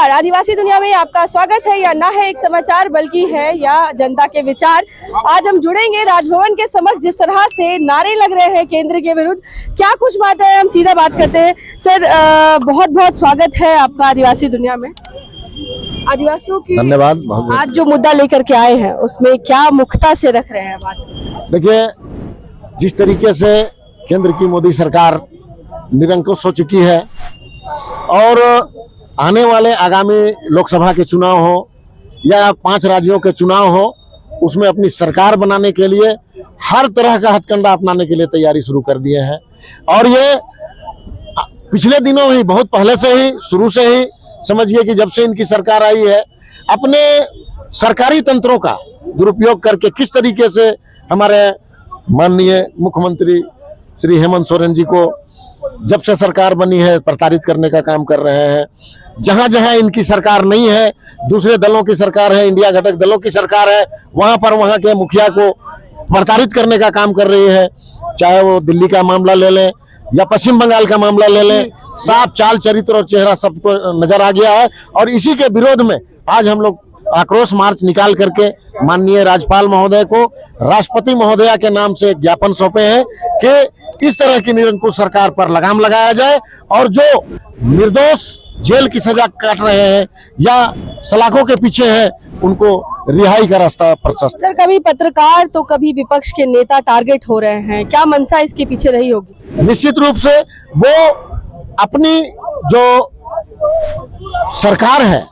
नमस्कार, आदिवासी दुनिया में आपका स्वागत है। या ना है एक समाचार बल्कि है या जनता के विचार। आज हम जुड़ेंगे राजभवन के समक्ष। जिस तरह से नारे लग रहे हैं केंद्र के विरुद्ध, क्या कुछ बात है, हम सीधा बात करते हैं। सर, बहुत बहुत स्वागत है आपका आदिवासी दुनिया में। आदिवासियों की धन्यवाद। आज जो मुद्दा लेकर के आए हैं उसमें क्या मुख्यता से रख रहे हैं बात? देखिए, जिस तरीके से केंद्र की मोदी सरकार निरंकुश हो चुकी है और आने वाले आगामी लोकसभा के चुनाव हो या 5 राज्यों के चुनाव हो, उसमें अपनी सरकार बनाने के लिए हर तरह का हथकंडा अपनाने के लिए तैयारी शुरू कर दिए हैं। और ये पिछले दिनों ही, बहुत पहले से ही, शुरू से ही समझिए कि जब से इनकी सरकार आई है, अपने सरकारी तंत्रों का दुरुपयोग करके किस तरीके से हमारे माननीय मुख्यमंत्री श्री हेमंत सोरेन जी को जब से सरकार बनी है प्रताड़ित करने का काम कर रहे हैं। जहां जहां इनकी सरकार नहीं है, दूसरे दलों की सरकार है, इंडिया घटक दलों की सरकार है, वहां पर वहां के मुखिया को प्रताड़ित करने का काम कर रही है। चाहे वो दिल्ली का मामला ले लें या पश्चिम बंगाल का मामला ले लें, साफ चाल चरित्र और चेहरा सबको नजर आ गया है। और इसी के विरोध में आज हम लोग आक्रोश मार्च निकाल करके माननीय राज्यपाल महोदय को राष्ट्रपति महोदया के नाम से ज्ञापन सौंपे हैं कि इस तरह की निरंकुश सरकार पर लगाम लगाया जाए और जो निर्दोष जेल की सजा काट रहे हैं या सलाखों के पीछे हैं, उनको रिहाई का रास्ता प्रशस्त। सर, कभी पत्रकार तो कभी विपक्ष के नेता टारगेट हो रहे हैं, क्या मंशा इसके पीछे रही होगी? निश्चित रूप से वो अपनी जो सरकार है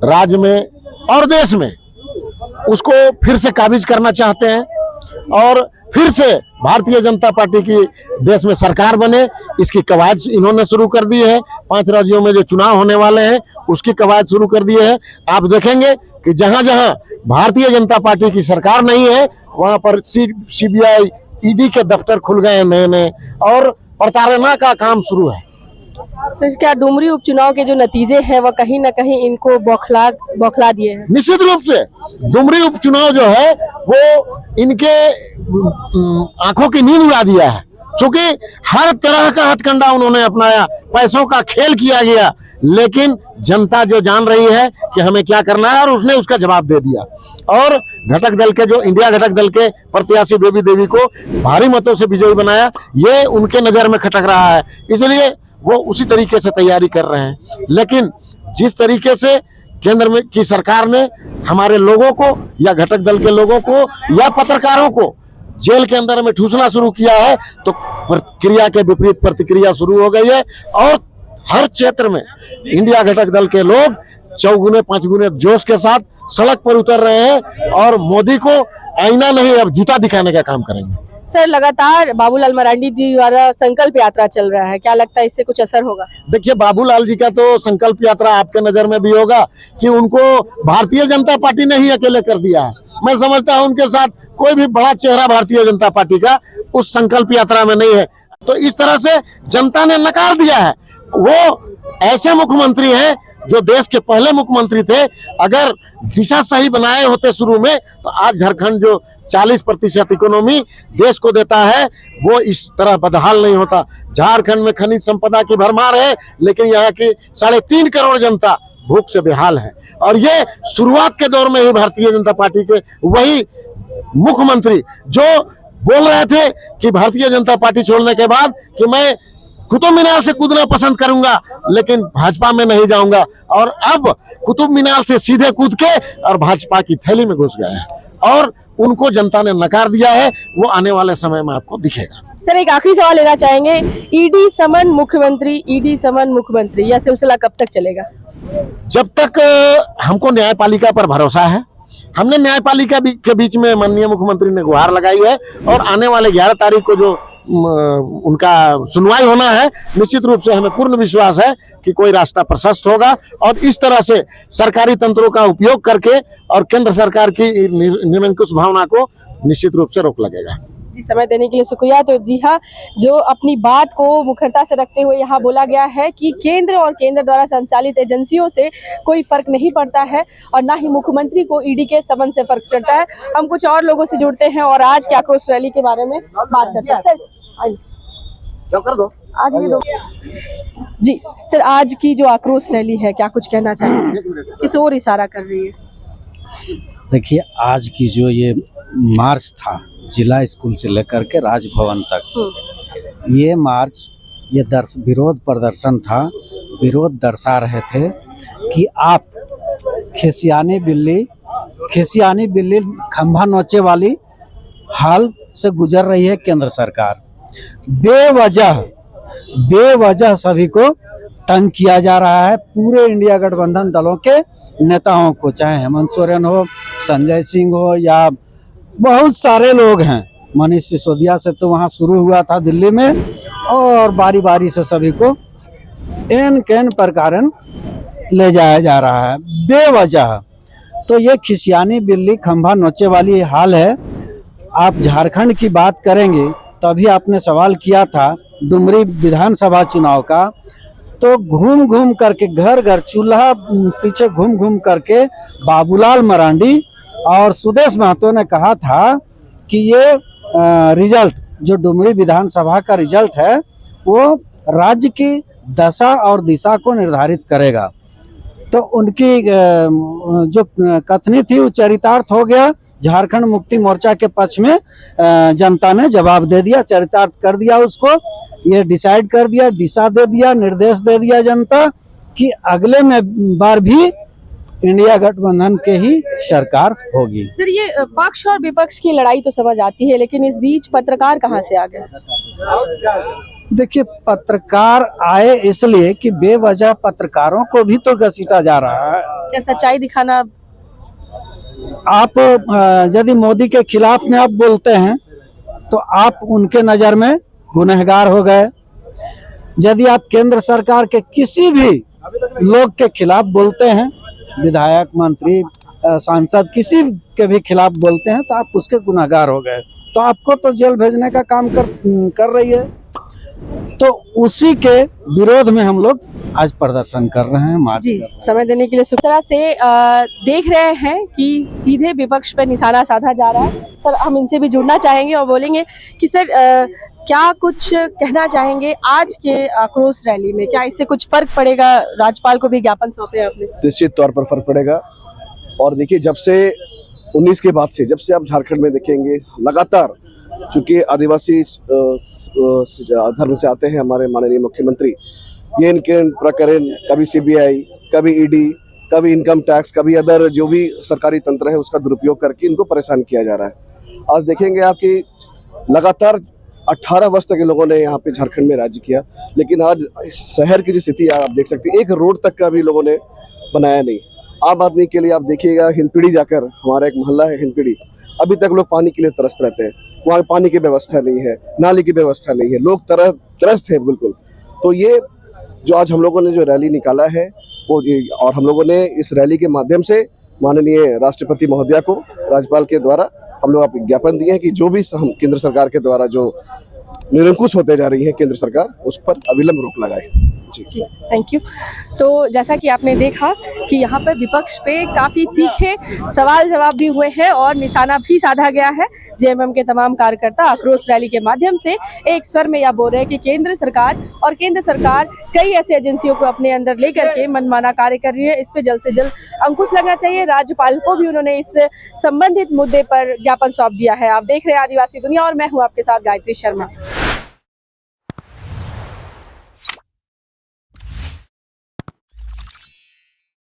राज्य में और देश में, उसको फिर से काबिज करना चाहते हैं और फिर से भारतीय जनता पार्टी की देश में सरकार बने। इसकी कवायद इन्होंने शुरू कर दी है। 5 राज्यों में जो चुनाव होने वाले हैं उसकी कवायद शुरू कर दी है। आप देखेंगे कि जहां जहां भारतीय जनता पार्टी की सरकार नहीं है, वहां पर सीबीआई, ईडी के दफ्तर खुल गए हैं नए नए और प्रताड़ना का काम शुरू है। सर, क्या डुमरी उपचुनाव के जो नतीजे हैं वह कहीं न कहीं इनको बौखला दिए हैं? निश्चित रूप से डुमरी उपचुनाव जो है वो इनके आंखों की नींद उड़ा दिया है, क्योंकि हर तरह का हथकंडा उन्होंने अपनाया, पैसों का खेल किया गया, लेकिन जनता जो जान रही है कि हमें क्या करना है और उसने उसका जवाब दे दिया। और घटक दल के, जो इंडिया घटक दल के प्रत्याशी बेबी देवी को भारी मतों से विजयी बनाया, ये उनके नजर में खटक रहा है, इसलिए वो उसी तरीके से तैयारी कर रहे हैं। लेकिन जिस तरीके से केंद्र में की सरकार ने हमारे लोगों को या घटक दल के लोगों को या पत्रकारों को जेल के अंदर में ठूसना शुरू किया है, तो प्रतिक्रिया के विपरीत प्रतिक्रिया शुरू हो गई है। और हर क्षेत्र में इंडिया घटक दल के लोग 4 गुने 5 गुने जोश के साथ सड़क पर उतर रहे हैं और मोदी को आईना नहीं, अब जूता दिखाने का काम करेंगे। सर, लगातार बाबूलाल मरांडी जी द्वारा संकल्प यात्रा चल रहा है, क्या लगता है इससे कुछ असर होगा? देखिए, बाबूलाल जी का तो संकल्प यात्रा आपके नजर में भी होगा कि उनको भारतीय जनता पार्टी ने ही अकेले कर दिया है। मैं समझता हूं उनके साथ कोई भी बड़ा चेहरा भारतीय जनता पार्टी का उस संकल्प यात्रा में नहीं है। तो इस तरह से जनता ने नकार दिया है। वो ऐसे मुख्यमंत्री हैं जो देश के पहले मुख्यमंत्री थे। अगर दिशा सही बनाए होते शुरू में, तो आज झारखंड जो 40% इकोनॉमी देश को देता है, वो इस तरह बदहाल नहीं होता। झारखंड में खनिज संपदा की भरमार है, लेकिन यहाँ की 3.5 करोड़ जनता भूख से बेहाल है। और ये शुरुआत के दौर में ही भारतीय जनता पार्टी के वही मुख्यमंत्री जो बोल रहे थे कि भारतीय जनता पार्टी छोड़ने के बाद कि मैं कुतुब मीनार से कूदना पसंद करूंगा लेकिन भाजपा में नहीं जाऊंगा, और अब कुतुब मीनार से सीधे कूद के और भाजपा की थैली में घुस गए हैं और उनको जनता ने नकार दिया है। वो आने वाले समय में आपको दिखेगा। सर, एक आखिरी सवाल लेना चाहेंगे, ईडी समन मुख्यमंत्री, यह सिलसिला कब तक चलेगा? जब तक हमको न्यायपालिका पर भरोसा है। हमने न्यायपालिका के बीच में माननीय मुख्यमंत्री ने गुहार लगाई है और आने वाले 11 तारीख को जो उनका सुनवाई होना है, निश्चित रूप से हमें पूर्ण विश्वास है कि कोई रास्ता प्रशस्त होगा और इस तरह से सरकारी तंत्रों का उपयोग करके और केंद्र सरकार की निरंकुश भावना को निश्चित रूप से रोक लगेगा। जी, समय देने के लिए शुक्रिया। तो जी हाँ, जो अपनी बात को मुखरता से रखते हुए यहाँ बोला गया है कि केंद्र और केंद्र द्वारा संचालित एजेंसियों से कोई फर्क नहीं पड़ता है और ना ही मुख्यमंत्री को ईडी के समन से फर्क पड़ता है। हम कुछ और लोगों से जुड़ते हैं और आज की आक्रोश रैली के बारे में बात करते हैं। सर, आज ये जी सर, आज की जो आक्रोश रैली है, क्या कुछ कहना चाहेंगे? किस ओर इशारा कर रही है? देखिए, आज की जो ये मार्च था जिला स्कूल से लेकर के राजभवन तक, ये मार्च ये विरोध प्रदर्शन था। विरोध दर्शा रहे थे कि आप खिसियानी बिल्ली खंभा नोचे वाली हाल से गुजर रही है केंद्र सरकार। बेवजह सभी को तंग किया जा रहा है। पूरे इंडिया गठबंधन दलों के नेताओं को, चाहे हेमंत सोरेन हो, संजय सिंह हो, या बहुत सारे लोग हैं। मनीष सिसोदिया से तो वहाँ शुरू हुआ था दिल्ली में, और बारी बारी से सभी को एन कैन प्रकारन ले जाया जा रहा है बेवजह। तो ये खिसियानी बिल्ली खंभा नोचे वाली हाल है। आप झारखंड की बात करेंगे, तभी आपने सवाल किया था डुमरी विधानसभा चुनाव का, तो घूम घूम करके घर घर चूल्हा पीछे घूम घूम करके बाबूलाल मरांडी और सुदेश महतो ने कहा था कि ये रिजल्ट जो डुमरी विधानसभा का रिजल्ट है वो राज्य की दशा और दिशा को निर्धारित करेगा। तो उनकी जो कथनी थी वो चरितार्थ हो गया। झारखंड मुक्ति मोर्चा के पक्ष में जनता ने जवाब दे दिया, चरितार्थ कर दिया उसको। ये डिसाइड कर दिया, दिशा दे दिया, निर्देश दे दिया जनता कि अगले में बार भी इंडिया गठबंधन के ही सरकार होगी। सर, ये पक्ष और विपक्ष की लड़ाई तो समझ आती है, लेकिन इस बीच पत्रकार कहाँ से आ गए? देखिए, पत्रकार आए इसलिए कि बेवजह पत्रकारों को भी तो घसीटा जा रहा है। क्या सच्चाई दिखाना? आप यदि मोदी के खिलाफ में आप बोलते हैं तो आप उनके नज़र में गुनहगार हो गए। यदि आप केंद्र सरकार के किसी भी लोग के खिलाफ बोलते हैं, विधायक, मंत्री, सांसद, किसी के भी खिलाफ बोलते हैं, तो आप उसके गुनहगार हो गए। तो आपको तो जेल भेजने का काम कर रही है। तो उसी के विरोध में हम लोग आज प्रदर्शन कर रहे हैं, मार्च कर रहे हैं। समय देने के लिए शुक्रिया। से देख रहे हैं कि सीधे विपक्ष पर निशाना साधा जा रहा है। सर, हम इनसे भी जुड़ना चाहेंगे और बोलेंगे कि सर क्या कुछ कहना चाहेंगे आज के आक्रोश रैली में? क्या इससे कुछ फर्क पड़ेगा? राज्यपाल को भी ज्ञापन सौंपे आपने। निश्चित तौर पर फर्क पड़ेगा। और देखिए, जब से 19 के बाद से, जब से आप झारखंड में देखेंगे, लगातार चूंकि आदिवासी धर्म से आते हैं हमारे माननीय मुख्यमंत्री, ये इनके प्रकरण कभी सीबीआई, कभी ईडी, कभी इनकम टैक्स, कभी अदर जो भी सरकारी तंत्र है उसका दुरुपयोग करके इनको परेशान किया जा रहा है। आज देखेंगे आप कि लगातार 18 वर्ष तक इन लोगों ने यहाँ पे झारखंड में राज्य किया, लेकिन आज शहर की जो स्थिति आप देख सकते हैं, एक रोड तक का भी लोगों ने बनाया नहीं। आम आदमी के लिए आप देखिएगा, हिंदपीढ़ी जाकर, हमारा एक मोहल्ला है हिंदपीढ़ी, अभी तक लोग पानी के लिए तरस रहते हैं। वहाँ पानी की व्यवस्था नहीं है, नाली की व्यवस्था नहीं है, लोग त्रस्त हैं बिल्कुल। तो ये जो आज हम लोगों ने जो रैली निकाला है वो, और हम लोगों ने इस रैली के माध्यम से माननीय राष्ट्रपति महोदया को राज्यपाल के द्वारा हम लोग आप ज्ञापन दिए हैं कि जो भी केंद्र सरकार के द्वारा जो निरंकुश होते जा रही है केंद्र सरकार, उस पर अविलंब रोक लगाए। जी, थैंक यू। तो जैसा कि आपने देखा कि यहाँ पर विपक्ष पे काफ़ी तीखे सवाल जवाब भी हुए हैं और निशाना भी साधा गया है। जेएमएम के तमाम कार्यकर्ता आक्रोश रैली के माध्यम से एक स्वर में यह बोल रहे हैं कि केंद्र सरकार कई ऐसी एजेंसियों को अपने अंदर लेकर के मनमाना कार्य कर रही है। इस पर जल्द से जल्द अंकुश लगना चाहिए। राज्यपाल को भी उन्होंने इस संबंधित मुद्दे पर ज्ञापन सौंप दिया है। आप देख रहे हैं आदिवासी दुनिया और मैं हूँ आपके साथ गायत्री शर्मा।